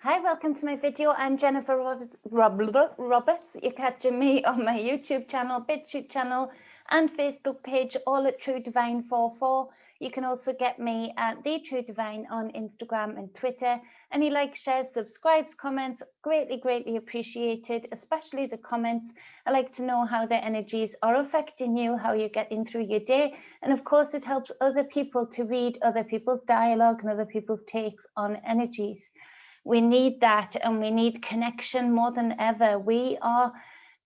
Hi, welcome to my video. I'm Jennifer Roberts. You're catching me on my YouTube channel, Bitchute channel, and Facebook page, all at True Divine 44. You can also get me at The True Divine on Instagram and Twitter. Any likes, shares, subscribes, comments, greatly appreciated, especially the comments. I like to know how the energies are affecting you, how you're getting through your day. And of course, it helps other people to read other people's dialogue and other people's takes on energies. We need that, and we need connection more than ever. We are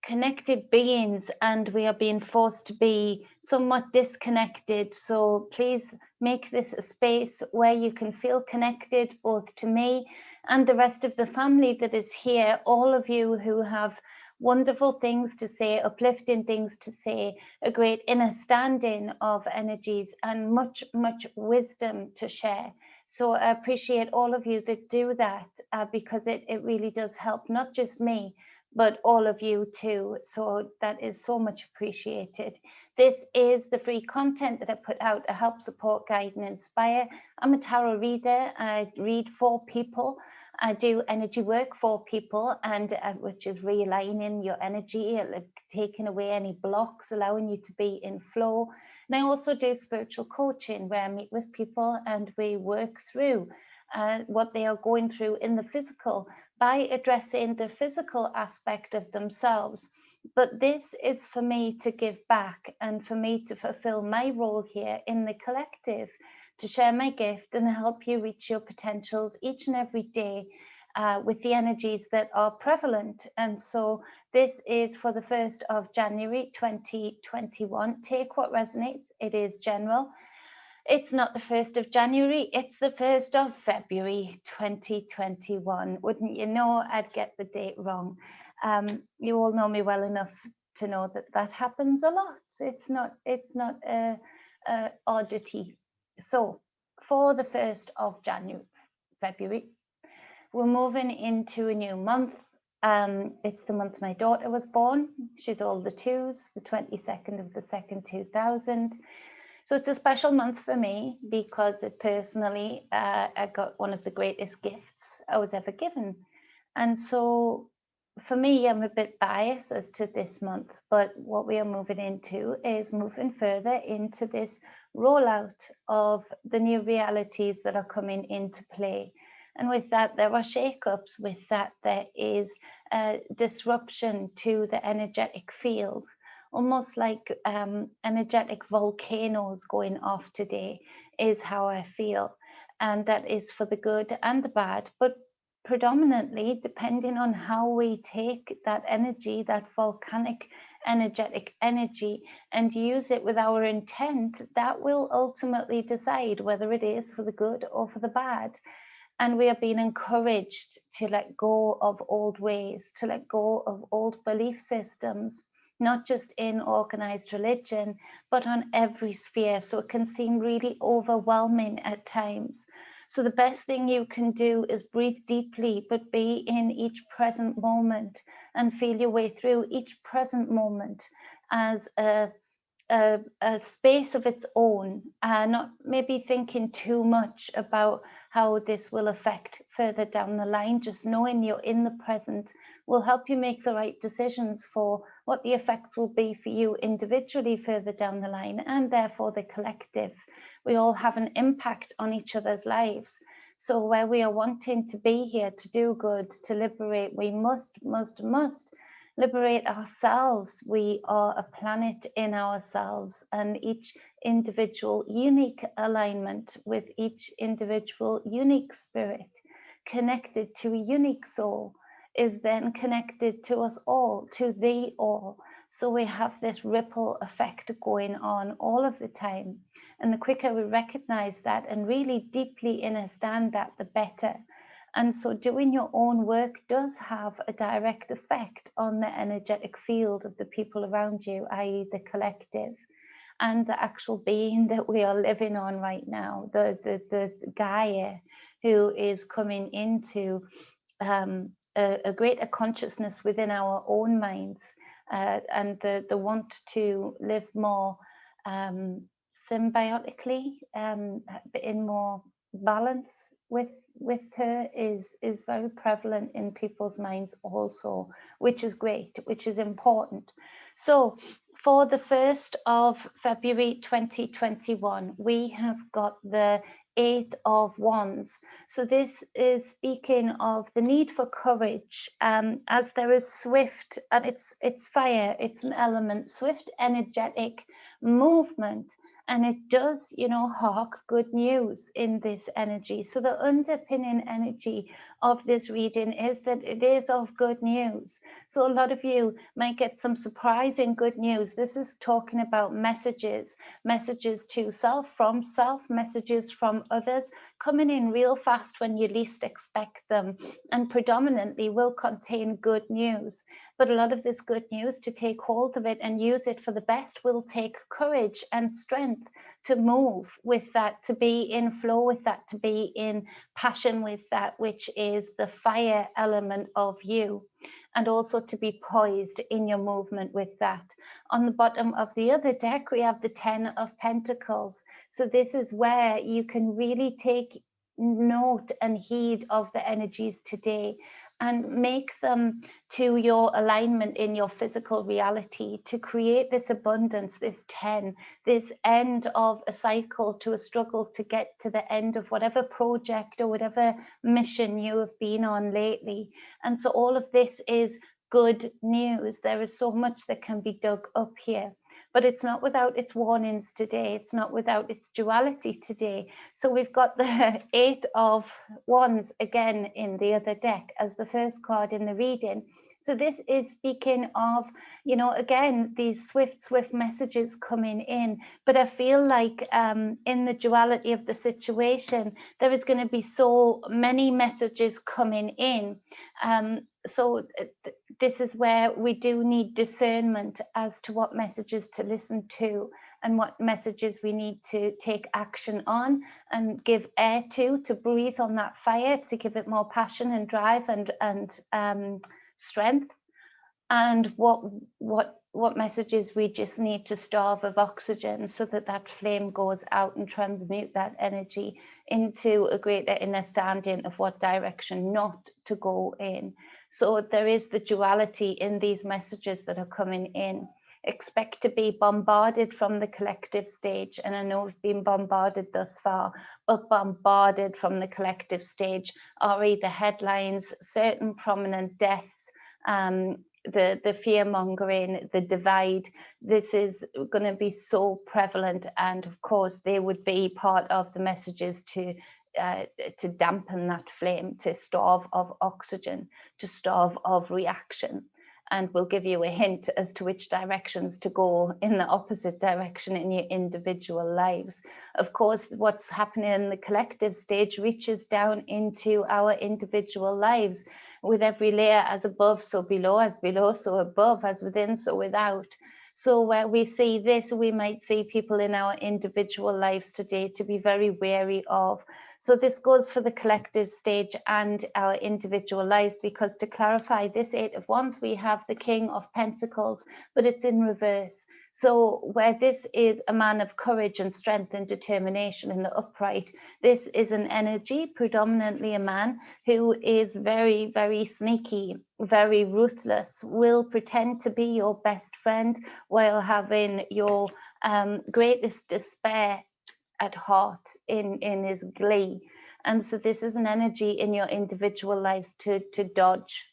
connected beings and we are being forced to be somewhat disconnected. So please make this a space where you can feel connected, both to me and the rest of the family that is here, all of you who have wonderful things to say, uplifting things to say, a great understanding of energies, and much wisdom to share. So I appreciate all of you that do that, because it really does help not just me, but all of you too. So that is so much appreciated. This is the free content that I put out to help, support, guide, and inspire. I'm a tarot reader. I read for people. I do energy work for people, and which is realigning your energy, taking away any blocks, allowing you to be in flow. And I also do spiritual coaching, where I meet with people and we work through what they are going through in the physical by addressing the physical aspect of themselves. But this is for me to give back and for me to fulfill my role here in the collective, to share my gift and help you reach your potentials each and every day with the energies that are prevalent. And so this is for the 1st of January 2021. Take what resonates. It is general. It's not the 1st of January, it's the 1st of February 2021. Wouldn't you know, I'd get the date wrong. You all know me well enough to know that that happens a lot. It's not a oddity. So for the 1st of February, we're moving into a new month. It's the month my daughter was born. She's all the twos, the 22nd of the 2nd, 2000. So it's a special month for me because it personally, I got one of the greatest gifts I was ever given. And so for me, I'm a bit biased as to this month, but what we are moving into is moving further into this rollout of the new realities that are coming into play. And with that, there are shakeups. With that, there is a disruption to the energetic field, almost like energetic volcanoes going off today is how I feel. And that is for the good and the bad, but predominantly depending on how we take that energy, that volcanic energetic energy, and use it with our intent, that will ultimately decide whether it is for the good or for the bad. And we are being encouraged to let go of old ways, to let go of old belief systems, not just in organized religion, but on every sphere. So it can seem really overwhelming at times. So the best thing you can do is breathe deeply, but be in each present moment and feel your way through each present moment as a space of its own, not maybe thinking too much about how this will affect further down the line. Just knowing you're in the present will help you make the right decisions for what the effects will be for you individually further down the line, and therefore the collective. We all have an impact on each other's lives. So where we are wanting to be here to do good, to liberate, we must liberate ourselves. We are a planet in ourselves, and each individual unique alignment with each individual unique spirit connected to a unique soul is then connected to us all, to the all. So we have this ripple effect going on all of the time. And the quicker we recognize that and really deeply understand that, the better. And so doing your own work does have a direct effect on the energetic field of the people around you, i.e. the collective, and the actual being that we are living on right now, the Gaia, who is coming into a greater consciousness within our own minds, and the want to live more symbiotically, in more balance with her is very prevalent in people's minds also, which is great, which is important. So for the 1st of February 2021, we have got the 8 of Wands. So this is speaking of the need for courage, as there is swift, and it's fire, it's an element, swift, energetic movement. And it does, hark good news in this energy. So the underpinning energy of this reading is that it is of good news. So a lot of you might get some surprising good news. This is talking about messages to self, from self, messages from others, coming in real fast when you least expect them, and predominantly will contain good news. But a lot of this good news, to take hold of it and use it for the best, will take courage and strength to move with that, to be in flow with that, to be in passion with that, which is the fire element of you, and also to be poised in your movement with that. On the bottom of the other deck, we have the 10 of Pentacles. So this is where you can really take note and heed of the energies today and make them to your alignment in your physical reality, to create this abundance, this 10, this end of a cycle, to a struggle to get to the end of whatever project or whatever mission you have been on lately. And so all of this is good news. There is so much that can be dug up here, but it's not without its warnings today. It's not without its duality today. So we've got the 8 of Wands again in the other deck as the first card in the reading. So this is speaking of, again, these swift messages coming in. But I feel like in the duality of the situation, there is going to be so many messages coming in. So this is where we do need discernment as to what messages to listen to and what messages we need to take action on and give air to breathe on that fire, to give it more passion and drive and strength, and what messages we just need to starve of oxygen so that that flame goes out and transmute that energy into a greater understanding of what direction not to go in. So there is the duality in these messages that are coming in. Expect to be bombarded from the collective stage, and I know we've been bombarded thus far, but bombarded from the collective stage are either headlines, certain prominent deaths, the fear-mongering, the divide. This is going to be so prevalent, and of course they would be part of the messages to dampen that flame, to starve of oxygen, to starve of reaction. And we'll give you a hint as to which directions to go in the opposite direction in your individual lives. Of course, what's happening in the collective stage reaches down into our individual lives, with every layer as above, so below, as below, so above, as within, so without. So where we see this, we might see people in our individual lives today to be very wary of. So this goes for the collective stage and our individual lives, because to clarify, this 8 of Wands, we have the King of Pentacles, but it's in reverse. So where this is a man of courage and strength and determination in the upright, this is an energy, predominantly a man, who is very, very sneaky, very ruthless, will pretend to be your best friend while having your greatest despair at heart, in his glee. And so this is an energy in your individual lives to dodge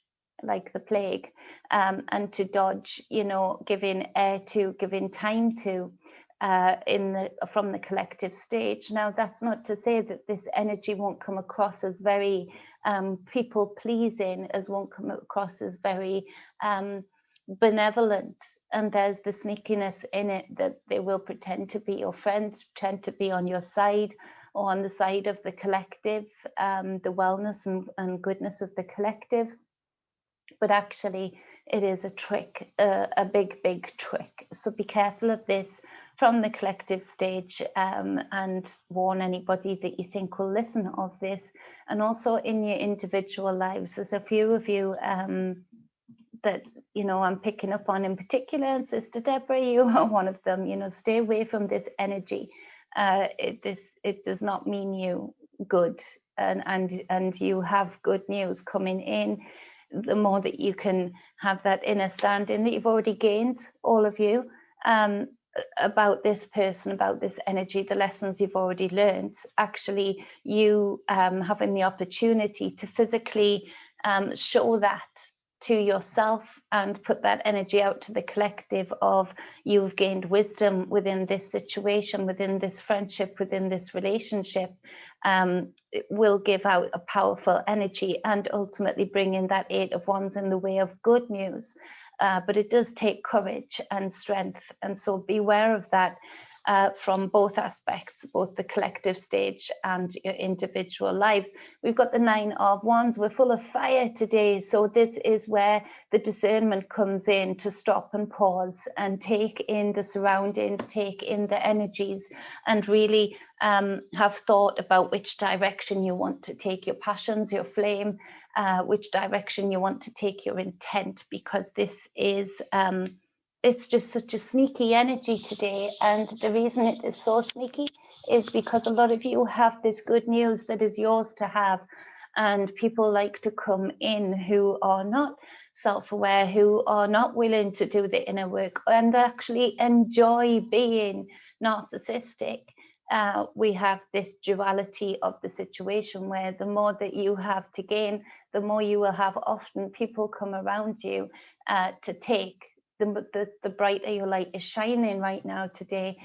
like the plague, and to dodge, giving air to, giving time to, from the collective stage. Now, that's not to say that this energy won't come across as very people pleasing, as won't come across as very benevolent. And there's the sneakiness in it, that they will pretend to be your friends, pretend to be on your side or on the side of the collective, the wellness and goodness of the collective. But actually it is a trick, a big trick. So be careful of this from the collective stage, and warn anybody that you think will listen of this. And also in your individual lives, there's a few of you that I'm picking up on in particular, and Sister Deborah, you are one of them. Stay away from this energy. It does not mean you good. and you have good news coming in, the more that you can have that inner standing that you've already gained, all of you, about this person, about this energy, the lessons you've already learned, actually you having the opportunity to physically show that to yourself and put that energy out to the collective of you've gained wisdom within this situation, within this friendship, within this relationship, it will give out a powerful energy and ultimately bring in that 8 of Wands in the way of good news. But it does take courage and strength, and so beware of that from both aspects, both the collective stage and your individual lives. We've got the 9 of Wands. We're full of fire today, so this is where the discernment comes in, to stop and pause and take in the surroundings, take in the energies, and really have thought about which direction you want to take your passions, your flame, which direction you want to take your intent, because this is it's just such a sneaky energy today. And the reason it is so sneaky is because a lot of you have this good news that is yours to have, and people like to come in who are not self-aware, who are not willing to do the inner work and actually enjoy being narcissistic. We have this duality of the situation where the more that you have to gain, the more you will have often people come around you to take. The brighter your light is shining right now today,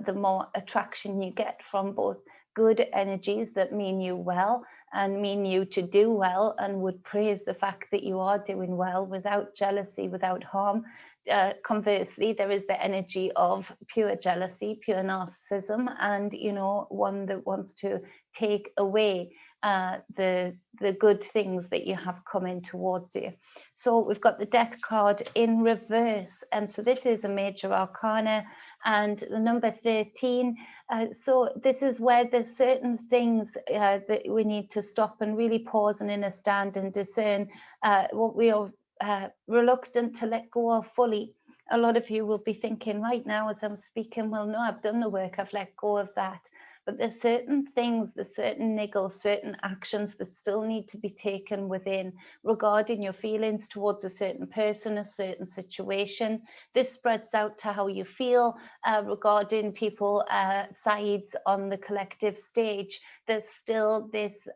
the more attraction you get from both good energies that mean you well and mean you to do well and would praise the fact that you are doing well without jealousy, without harm. Conversely, there is the energy of pure jealousy, pure narcissism, and one that wants to take away the good things that you have coming towards you. So we've got the Death card in reverse, and so this is a major arcana and the number 13. So this is where there's certain things that we need to stop and really pause and in a stand and discern what we are reluctant to let go of fully. A lot of you will be thinking right now as I'm speaking, well, no, I've done the work, I've let go of that. But there's certain things, there's certain niggles, certain actions that still need to be taken within regarding your feelings towards a certain person, a certain situation. This spreads out to how you feel regarding people sides on the collective stage. There's still this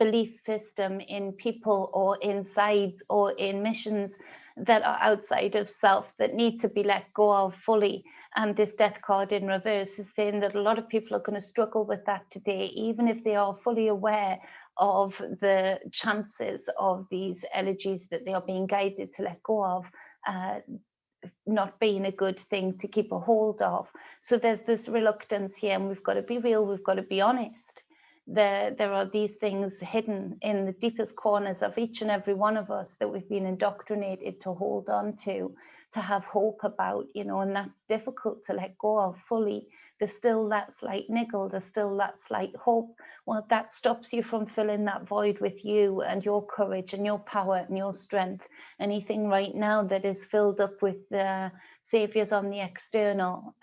belief system in people or in sides or in missions that are outside of self that need to be let go of fully. And this Death card in reverse is saying that a lot of people are going to struggle with that today, even if they are fully aware of the chances of these energies that they are being guided to let go of not being a good thing to keep a hold of. So there's this reluctance here, and we've got to be real, we've got to be honest. There are these things hidden in the deepest corners of each and every one of us that we've been indoctrinated to hold on to have hope about, and that's difficult to let go of fully. There's still that slight niggle, there's still that slight hope. Well, that stops you from filling that void with you and your courage and your power and your strength. Anything right now that is filled up with saviors on the external,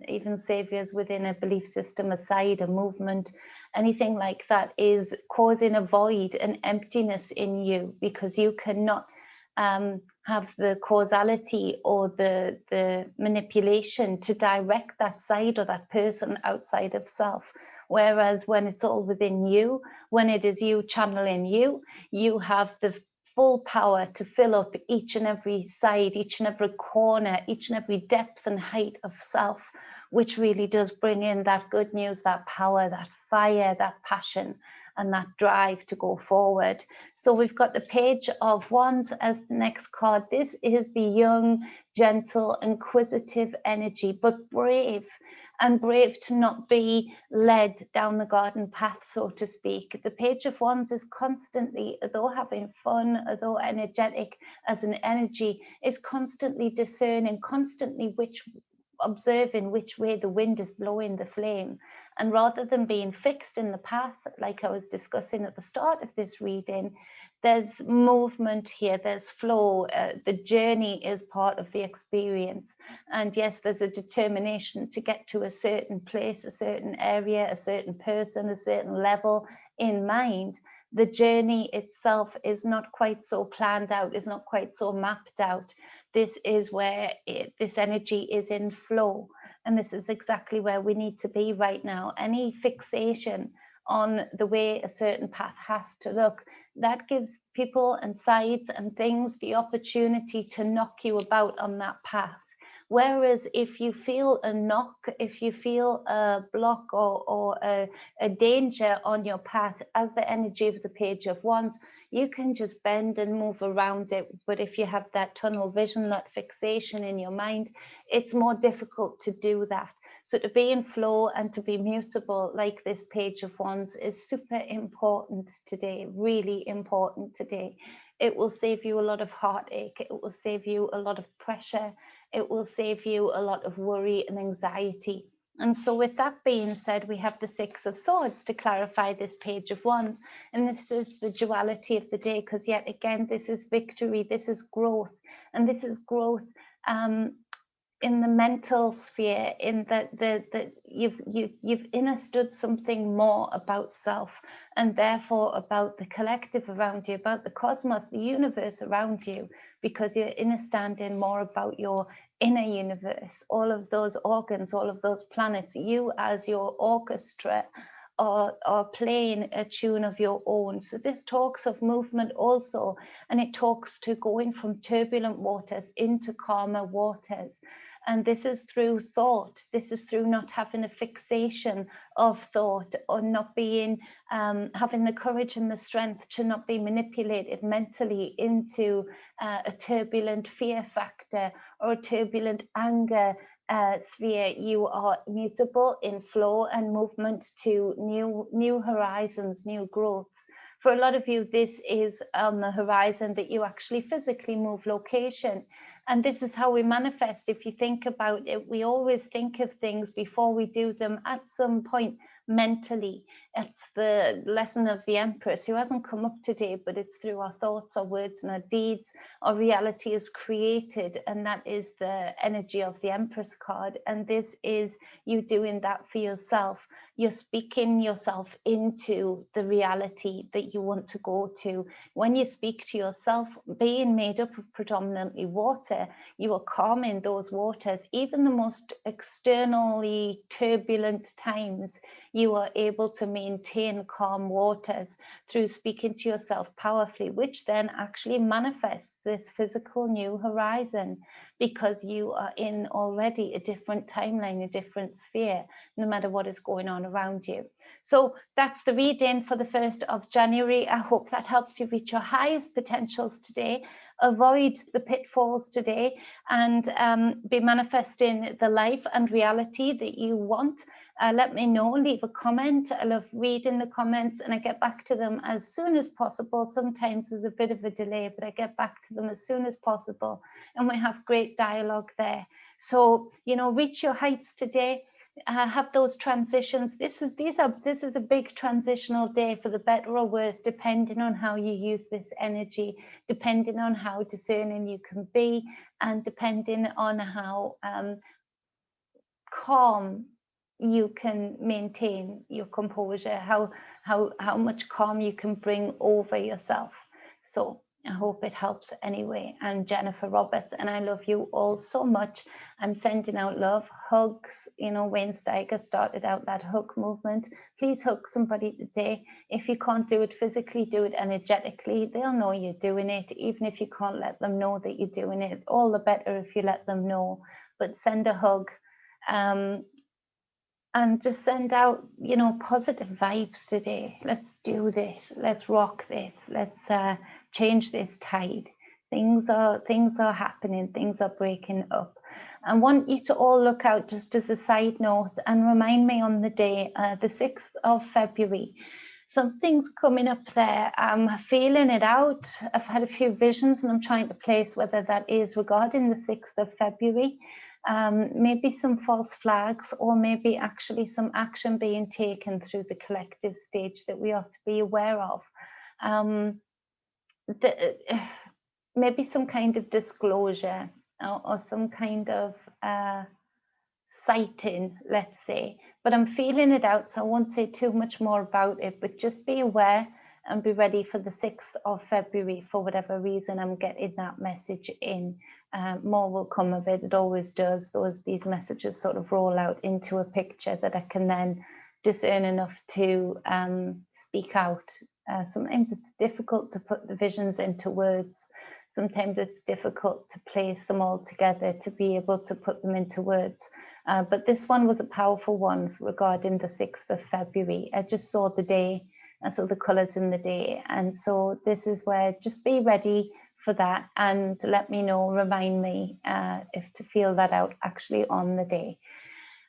even saviors within a belief system, aside a movement, anything like that is causing a void, an emptiness in you, because you cannot have the causality or the manipulation to direct that side or that person outside of self. Whereas when it's all within you, when it is you channeling you, you have the full power to fill up each and every side, each and every corner, each and every depth and height of self, which really does bring in that good news, that power, that fire, that passion, and that drive to go forward. So we've got the Page of Wands as the next card. This is the young, gentle, inquisitive energy, but brave, and brave to not be led down the garden path, so to speak. The Page of Wands is constantly, although having fun, although energetic as an energy, is constantly discerning, constantly observing which way the wind is blowing the flame. And rather than being fixed in the path, like I was discussing at the start of this reading, there's movement here, there's flow. The journey is part of the experience. And yes, there's a determination to get to a certain place, a certain area, a certain person, a certain level, in mind, the journey itself is not quite so planned out, is not quite so mapped out. This is where this energy is in flow. And this is exactly where we need to be right now. Any fixation on the way a certain path has to look, that gives people and sides and things the opportunity to knock you about on that path. Whereas if you feel a knock, if you feel a block or a danger on your path, as the energy of the Page of Wands, you can just bend and move around it. But if you have that tunnel vision, that fixation in your mind, it's more difficult to do that. So to be in flow and to be mutable like this Page of Wands is super important today, really important today. It will save you a lot of heartache. It will save you a lot of pressure. It will save you a lot of worry and anxiety. And so with that being said, we have the Six of Swords to clarify this Page of Wands. And this is the duality of the day, because yet again, this is victory, this is growth. And this is growth in the mental sphere, in that you've understood something more about self, and therefore about the collective around you, about the cosmos, the universe around you, because you're understanding more about your inner universe, all of those organs, all of those planets, you as your orchestra or playing a tune of your own. So this talks of movement also, and it talks to going from turbulent waters into calmer waters. And this is through thought. This is through not having a fixation of thought, or not being, having the courage and the strength to not be manipulated mentally into a turbulent fear factor or a turbulent anger sphere. You are mutable in flow and movement to new horizons, new growths. For a lot of you, this is on the horizon that you actually physically move location. And this is how we manifest. If you think about it, we always think of things before we do them at some point mentally. It's the lesson of the Empress, who hasn't come up today, but it's through our thoughts, our words, and our deeds, our reality is created. And that is the energy of the Empress card. And this is you doing that for yourself. You're speaking yourself into the reality that you want to go to. When you speak to yourself, being made up of predominantly water, you are calming those waters. Even the most externally turbulent times, you are able to maintain calm waters through speaking to yourself powerfully, which then actually manifests this physical new horizon, because you are in already a different timeline, a different sphere, no matter what is going on around you. So that's the reading for the 1st of January. I hope that helps you reach your highest potentials today, avoid the pitfalls today, and be manifesting the life and reality that you want. Let me know, leave a comment. I love reading the comments, and I get back to them as soon as possible. Sometimes there's a bit of a delay, but I get back to them as soon as possible, and we have great dialogue there. So, you know, reach your heights today. Have those transitions. This is a big transitional day, for the better or worse, depending on how you use this energy, depending on how discerning you can be, and depending on how calm you can maintain your composure, how much calm you can bring over yourself. So I hope it helps anyway. I'm Jennifer Roberts, and I love you all so much. I'm sending out love, hugs. You know, Wayne Steiger started out that hug movement. Please hug somebody today. If you can't do it physically, do it energetically. They'll know you're doing it, even if you can't let them know that you're doing it. All the better if you let them know. But send a hug. And just send out, you know, positive vibes today. Let's do this. Let's rock this. Let's change this tide. Things are happening. Things are breaking up. I want you to all look out, just as a side note, and remind me on the day, the 6th of February. Something's coming up there. I'm feeling it out. I've had a few visions, and I'm trying to place whether that is regarding the 6th of February. Maybe some false flags, or maybe actually some action being taken through the collective stage that we ought to be aware of. Maybe some kind of disclosure, or some kind of sighting, let's say, but I'm feeling it out, so I won't say too much more about it, but just be aware and be ready for the 6th of February. For whatever reason, I'm getting that message in. More will come of it. It always does. These messages sort of roll out into a picture that I can then discern enough to speak out. Sometimes it's difficult to put the visions into words. Sometimes it's difficult to place them all together, to be able to put them into words. But this one was a powerful one regarding the 6th of February. I just saw the day, I saw the colours in the day. And so this is where, just be ready for that and let me know, remind me if to feel that out actually on the day.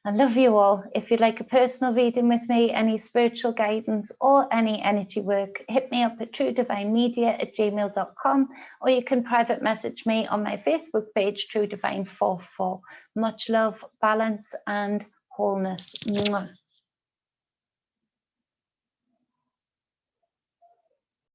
I love you all. If you'd like a personal reading with me, any spiritual guidance or any energy work, hit me up at truedivinemedia@gmail.com, or you can private message me on my Facebook page, True Divine 44. Much love, balance and wholeness. Mwah.